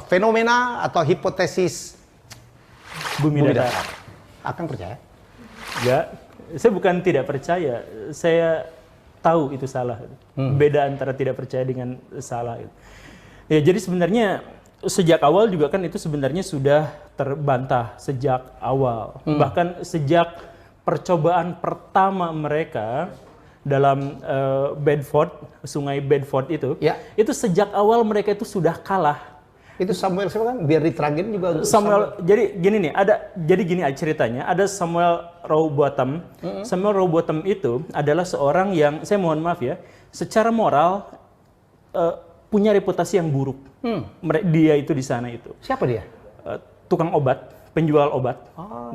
fenomena atau hipotesis Bumi datar. Akan percaya? Ya, saya bukan tidak percaya, saya tahu itu salah. Beda antara tidak percaya dengan salah. Ya, jadi sebenarnya sejak awal juga kan itu sebenarnya sudah terbantah sejak awal. Bahkan sejak percobaan pertama mereka dalam Bedford, sungai Bedford itu, itu sejak awal mereka itu sudah kalah. Itu Samuel siapa kan? Biar diterangin juga. Samuel, jadi gini nih, jadi gini ceritanya, ada Samuel Rowbotham. Samuel Rowbotham itu adalah seorang yang, saya mohon maaf ya, secara moral punya reputasi yang buruk. Dia itu di sana itu. Siapa dia? Tukang obat, penjual obat.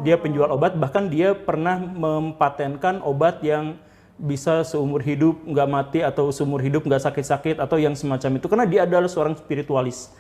Dia penjual obat, bahkan dia pernah mempatenkan obat yang bisa seumur hidup nggak mati atau seumur hidup nggak sakit-sakit atau yang semacam itu, karena dia adalah seorang spiritualis.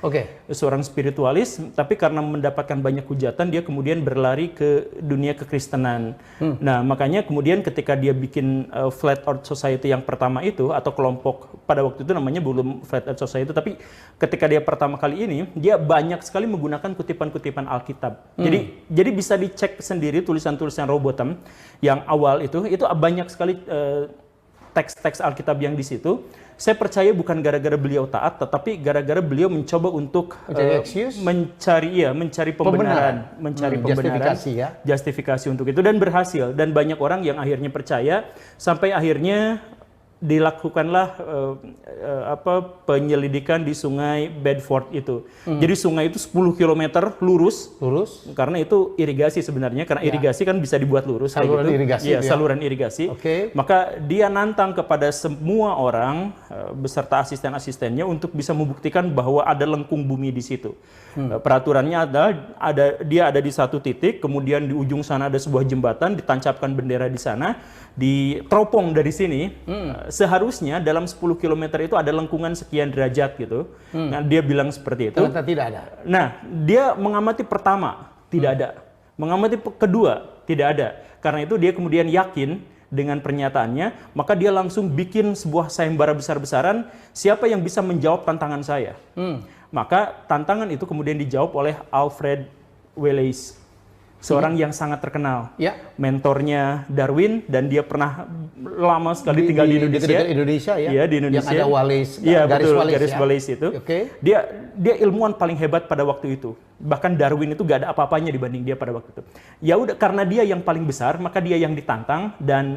Seorang spiritualis, tapi karena mendapatkan banyak hujatan dia kemudian berlari ke dunia kekristenan. Nah, makanya kemudian ketika dia bikin Flat Earth Society yang pertama itu, atau kelompok pada waktu itu namanya belum Flat Earth Society, tapi ketika dia pertama kali ini dia banyak sekali menggunakan kutipan-kutipan Alkitab. Jadi bisa dicek sendiri tulisan-tulisan Rowbotham yang awal itu banyak sekali teks-teks Alkitab yang di situ. Saya percaya bukan gara-gara beliau taat, tetapi gara-gara beliau mencoba untuk mencari pembenaran, justifikasi untuk itu, dan berhasil. Dan banyak orang yang akhirnya percaya, sampai akhirnya dilakukanlah penyelidikan di sungai Bedford itu. Jadi sungai itu 10 km lurus, karena itu irigasi sebenarnya, karena irigasi kan bisa dibuat lurus. Saluran irigasi. Saluran irigasi. Maka dia nantang kepada semua orang beserta asisten-asistennya untuk bisa membuktikan bahwa ada lengkung bumi di situ. Peraturannya dia ada di satu titik, kemudian di ujung sana ada sebuah jembatan, ditancapkan bendera di sana, diteropong dari sini. Seharusnya dalam 10 km itu ada lengkungan sekian derajat gitu. Nah, dia bilang seperti itu. Ternyata tidak ada. Nah, dia mengamati pertama, tidak ada. Mengamati kedua, tidak ada. Karena itu dia kemudian yakin dengan pernyataannya, maka dia langsung bikin sebuah sayembara besar-besaran, siapa yang bisa menjawab tantangan saya. Maka tantangan itu kemudian dijawab oleh Alfred Wallace, seorang yang sangat terkenal, mentornya Darwin, dan dia pernah lama sekali tinggal di Indonesia. Di Indonesia. Yang ada Wallace, garis Wallace itu. Dia ilmuwan paling hebat pada waktu itu. Bahkan Darwin itu gak ada apa-apanya dibanding dia pada waktu itu. Ya udah, karena dia yang paling besar, maka dia yang ditantang, dan